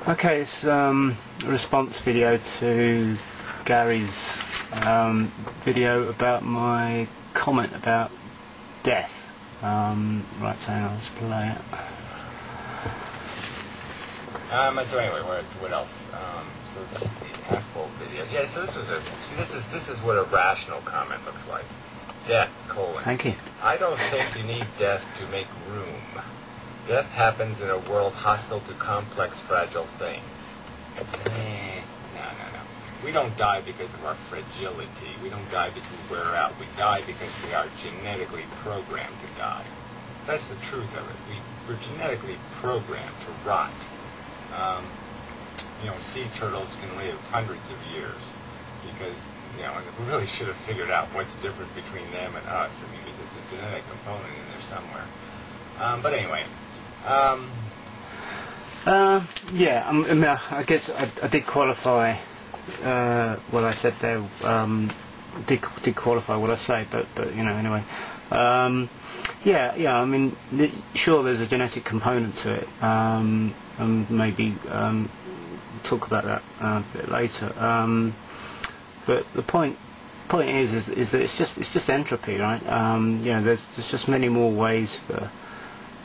Okay, it's a response video to Gary's video about my comment about death. Right, so let's play it. So anyway, what else? So this is the actual video. Yeah, so this is what a rational comment looks like. Death, colon. Thank you. I don't think you need death to make room. Death happens in a world hostile to complex, fragile things. No. We don't die because of our fragility. We don't die because we wear out. We die because we are genetically programmed to die. That's the truth of it. We're genetically programmed to rot. Sea turtles can live hundreds of years because, we really should have figured out what's different between them and us. I mean, it's a genetic component in there somewhere. But anyway. I guess I did qualify what I said there. Did qualify what I say, but anyway. I mean, sure, there's a genetic component to it, and maybe talk about that a bit later. But the point is that it's just entropy, right? There's just many more ways for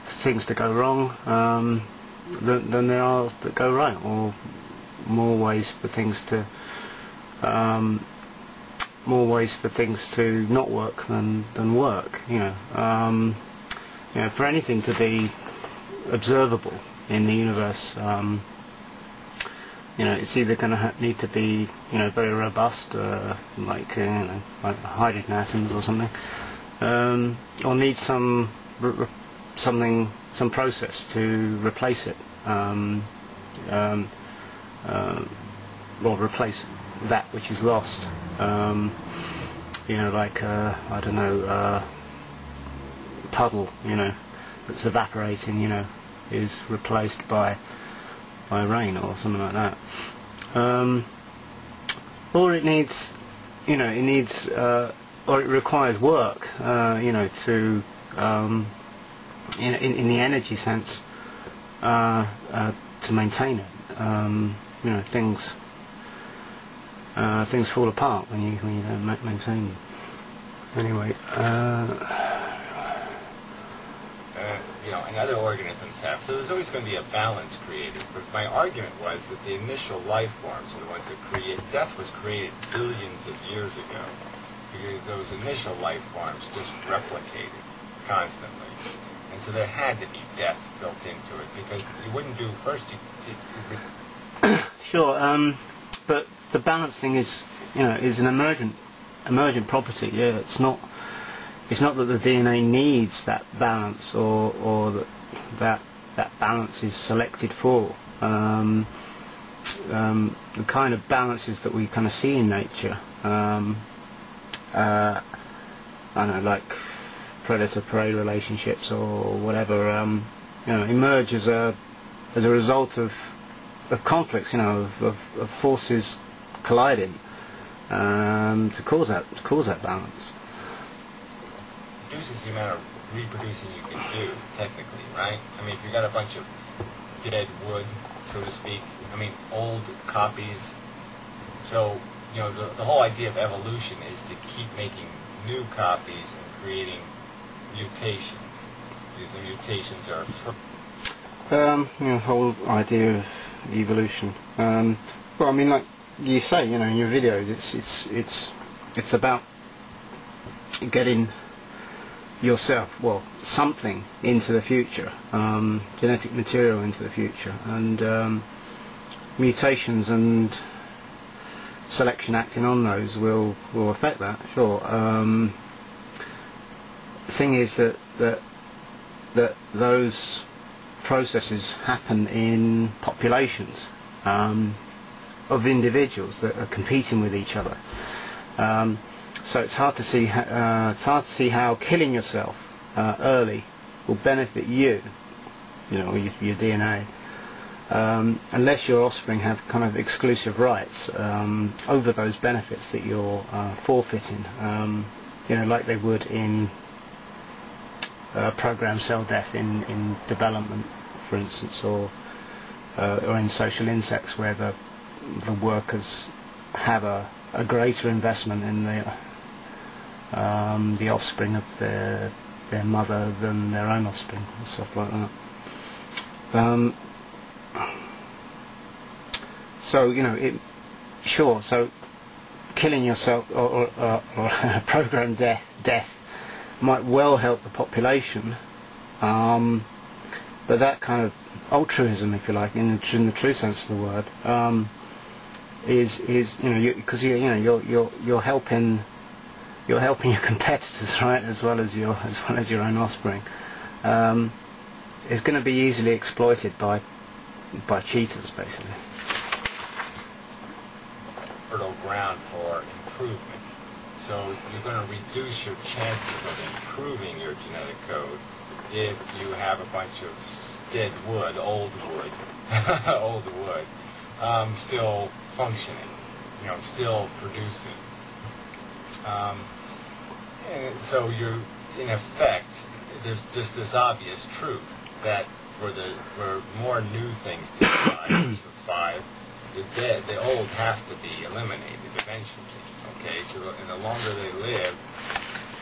things to go wrong than there are that go right, or more ways for things to not work than work. For anything to be observable in the universe, it's either going to need to be very robust, like hydrogen atoms or something, or need some process to replace it, or replace that which is lost. I don't know, puddle, that's evaporating, is replaced by rain or something like that. Or it needs, or it requires work, to, in the energy sense, to maintain it. Things fall apart when you don't maintain them. Anyway, and other organisms have. So there's always going to be a balance created. But my argument was that the initial life forms are the ones that create. Death was created billions of years ago because those initial life forms just replicated constantly. And so there had to be death built into it because you wouldn't do first. Sure, but the balance thing is an emergent property. Yeah, it's not that the DNA needs that balance or that balance is selected for. The kind of balances that we kind of see in nature, I don't know, like predator-prey relationships or whatever, emerge as a result of conflicts, of forces colliding to cause that balance. Reduces the amount of reproducing you can do, technically, right? I mean, if you've got a bunch of dead wood, so to speak, old copies. So, the whole idea of evolution is to keep making new copies and creating mutations. Because the mutations are the whole idea of evolution. Like you say, in your videos, it's about getting yourself, something into the future, genetic material into the future, and mutations and selection acting on those will affect that, sure. The thing is that those processes happen in populations of individuals that are competing with each other. So it's hard to see how killing yourself early will benefit you, your DNA, unless your offspring have kind of exclusive rights over those benefits that you're forfeiting, like they would in programmed cell death in development, for instance, or or in social insects, where the workers have a greater investment in the offspring of their mother than their own offspring, and stuff like that. So so killing yourself or programmed death might well help the population, but that kind of altruism, if you like, in the true sense of the word, is because you're helping your competitors, right, as well as your own offspring. Is going to be easily exploited by cheaters, basically. Fertile ground for improvement. So you're going to reduce your chances of improving your genetic code if you have a bunch of dead wood, old wood, still functioning, still producing. And so you're, in effect, there's just this obvious truth that for more new things to survive, the old have to be eliminated eventually. Okay, so the longer they live,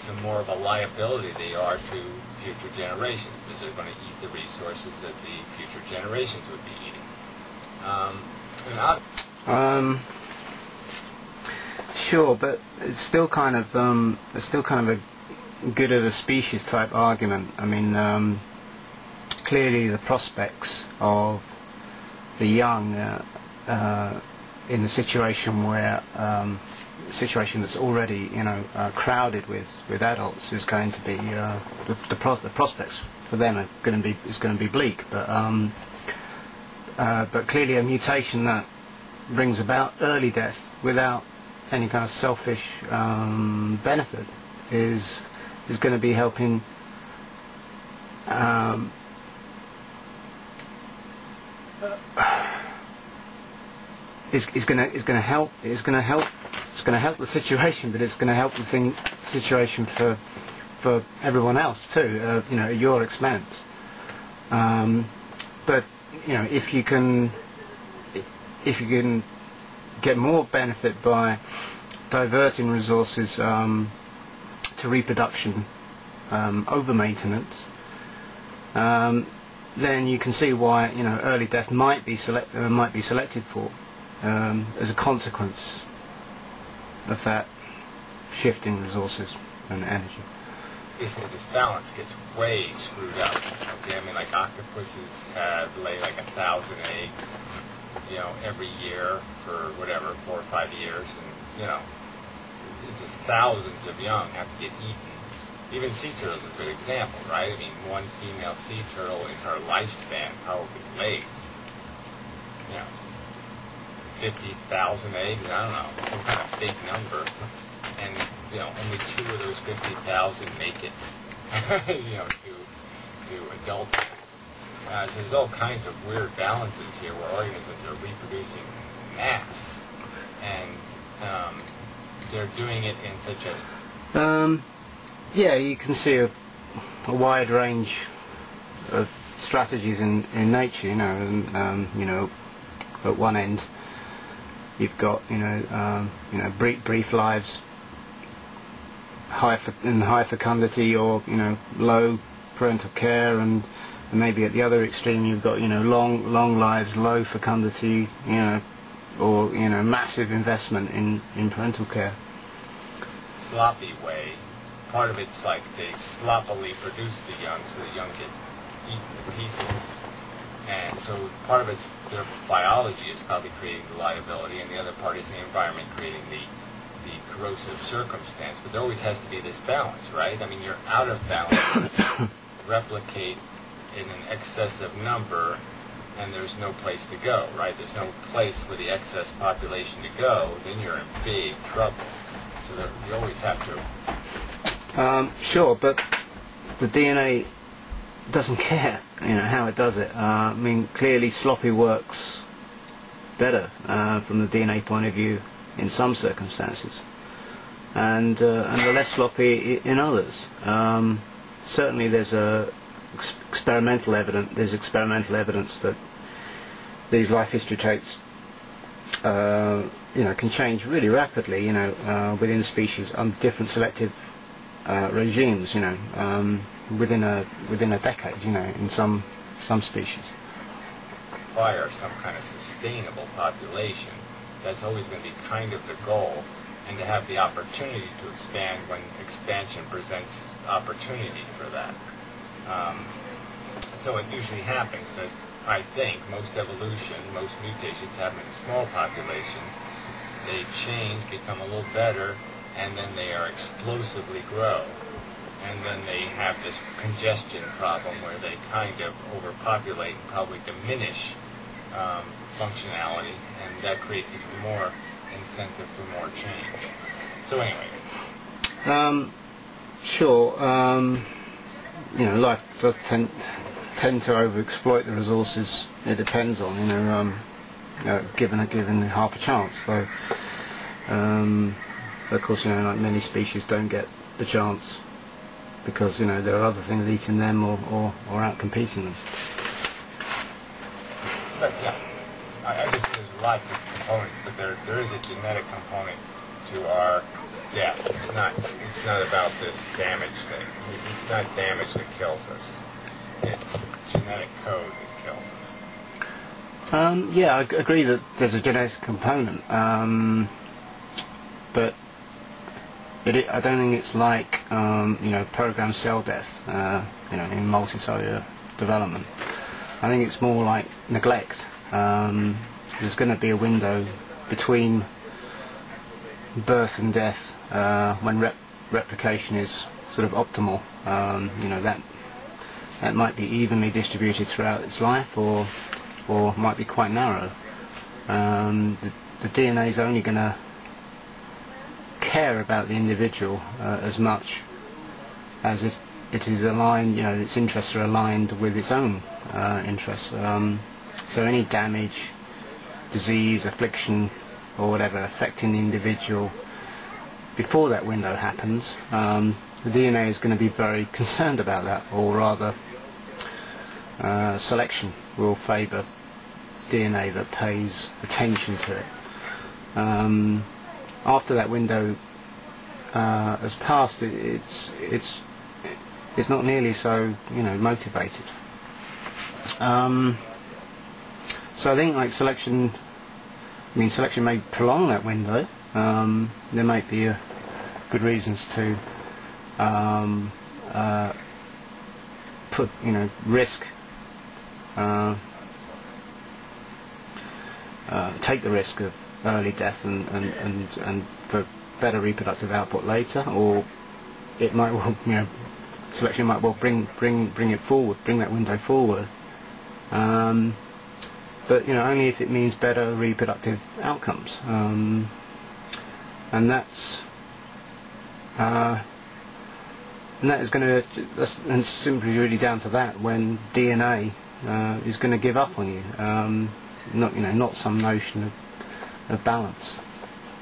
the more of a liability they are to future generations, because they're going to eat the resources that the future generations would be eating. Sure, but it's still kind of a good of a species type argument. I mean, clearly the prospects of the young in a situation where situation that's already crowded with adults is going to be the prospects for them are going to be bleak. But clearly a mutation that brings about early death without any kind of selfish benefit is going to be helping is going to help the situation, but it's going to help the situation for everyone else too, at your expense. But if you can get more benefit by diverting resources to reproduction over maintenance, then you can see why early death might be selected for as a consequence of that shift in resources and energy. Basically, this balance gets way screwed up. Okay, I mean, like octopuses lay like 1,000 eggs, every year for whatever 4 or 5 years, and it's just thousands of young have to get eaten. Even sea turtles are a good example, right? I mean, one female sea turtle in her lifespan probably lays, 50,000 eggs. I don't know, some kind of big number, and only 2 of those 50,000 make it, to adulthood. So there's all kinds of weird balances here where organisms are reproducing mass, and they're doing it in such a... Yeah, you can see a wide range of strategies in nature, and at one end you've got brief lives, high fecundity, or low parental care, and maybe at the other extreme you've got long lives, low fecundity, or massive investment in parental care. Sloppy way. Part of it's like they sloppily produce the young, so the young get eaten to pieces. And so part of it's their biology is probably creating the liability, and the other part is the environment creating the corrosive circumstance. But there always has to be this balance, right? I mean, you're out of balance, replicate in an excessive number, and there's no place to go, right? There's no place for the excess population to go, then you're in big trouble. So that you always have to... Sure, but the DNA doesn't care, how it does it. I mean, clearly sloppy works better from the DNA point of view in some circumstances, and the less sloppy in others. Certainly, there's experimental evidence that these life history traits can change really rapidly, within species under different selective regimes, within a decade, in some species. Require some kind of sustainable population. That's always going to be kind of the goal, and to have the opportunity to expand when expansion presents opportunity for that. So it usually happens that I think most evolution, most mutations happen in small populations. They change, become a little better, and then they are explosively grow. And then they have this congestion problem where they kind of overpopulate and probably diminish functionality, and that creates even more incentive for more change. So anyway. Sure. Life does tend to overexploit the resources it depends on. Given half a chance. So, of course, like many species don't get the chance because there are other things eating them or out competing them. But yeah, I just think there's lots of components, but there is a genetic component to our death. It's not about this damage thing. It's not damage that kills us. It's genetic code that kills us. Yeah, I agree that there's a genetic component, but I don't think it's like programmed cell death, in multicellular development. I think it's more like neglect. There's going to be a window between birth and death when replication is sort of optimal. That might be evenly distributed throughout its life, or might be quite narrow. The DNA is only going to care about the individual as much as it is aligned, its interests are aligned with its own interests. So any damage, disease, affliction, or whatever affecting the individual before that window happens, the DNA is going to be very concerned about that, or rather selection will favour DNA that pays attention to it. After that window has passed, it's not nearly so motivated. So I think like selection may prolong that window. There might be good reasons to take the risk of early death and for better reproductive output later, or it might well, selection might well bring it forward, bring that window forward. But only if it means better reproductive outcomes, and that is going to, and simply really down to that when DNA is going to give up on you, not some notion of balance.